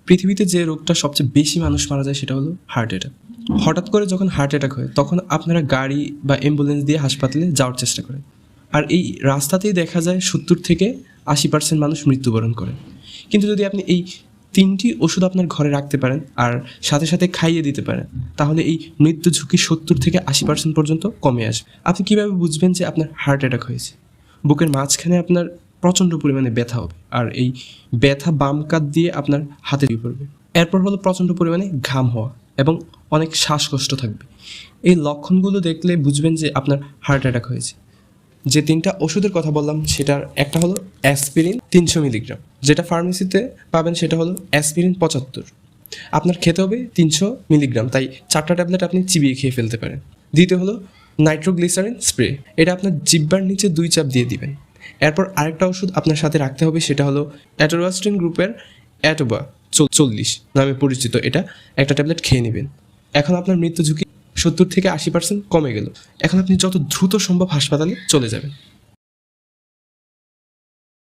পৃথিবীতে যে রোগটা সবচেয়ে বেশি মানুষ মারা যায় সেটা হলো হার্ট অ্যাটাক। হঠাৎ করে যখন হার্ট অ্যাটাক হয় তখন আপনারা গাড়ি বা অ্যাম্বুলেন্স দিয়ে হাসপাতালে যাওয়ার চেষ্টা করেন, আর এই রাস্তাতেই দেখা যায় 70-80% মানুষ মৃত্যুবরণ করে। কিন্তু যদি আপনি এই 3টি ওষুধ আপনার ঘরে রাখতে পারেন আর সাথে সাথে খাইয়ে দিতে পারেন, তাহলে এই মৃত্যু ঝুঁকি 70-80% পর্যন্ত কমে আসবে। আপনি কীভাবে বুঝবেন যে আপনার হার্ট অ্যাটাক হয়েছে? বুকের মাঝখানে আপনার প্রচণ্ড পরিমাণে ব্যথা হবে, আর এই ব্যথা বাম কাঁধ দিয়ে আপনার হাতে দিয়ে পড়বে। এরপর হলো প্রচণ্ড পরিমাণে ঘাম হওয়া এবং অনেক শ্বাসকষ্ট থাকবে। এই লক্ষণগুলো দেখলে বুঝবেন যে আপনার হার্ট অ্যাটাক হয়েছে। যে 3টা ওষুধের কথা বললাম সেটার একটা হলো অ্যাসপিরিন 300 মিলিগ্রাম, যেটা ফার্মেসিতে পাবেন সেটা হলো অ্যাসপিরিন 75। আপনার খেতে হবে 300 মিলিগ্রাম, তাই 4টা ট্যাবলেট আপনি চিবিয়ে খেয়ে ফেলতে পারেন। দ্বিতীয় হলো নাইট্রোগ্লিসারিন স্প্রে, এটা আপনার জিহ্বার নিচে 2 চাপ দিয়ে দিবেন। এরপর আরেকটা ওষুধ আপনার সাথে রাখতে হবে, সেটা হলো অ্যাটোরাস্টিন গ্রুপের অ্যাটোবা 40 নামে পরিচিত, এটা একটা ট্যাবলেট খেয়ে নেবেন। এখন আপনার মৃত্যু ঝুঁকি 70-80% কমে গেল। এখন আপনি যত দ্রুত সম্ভব হাসপাতালে চলে যাবেন।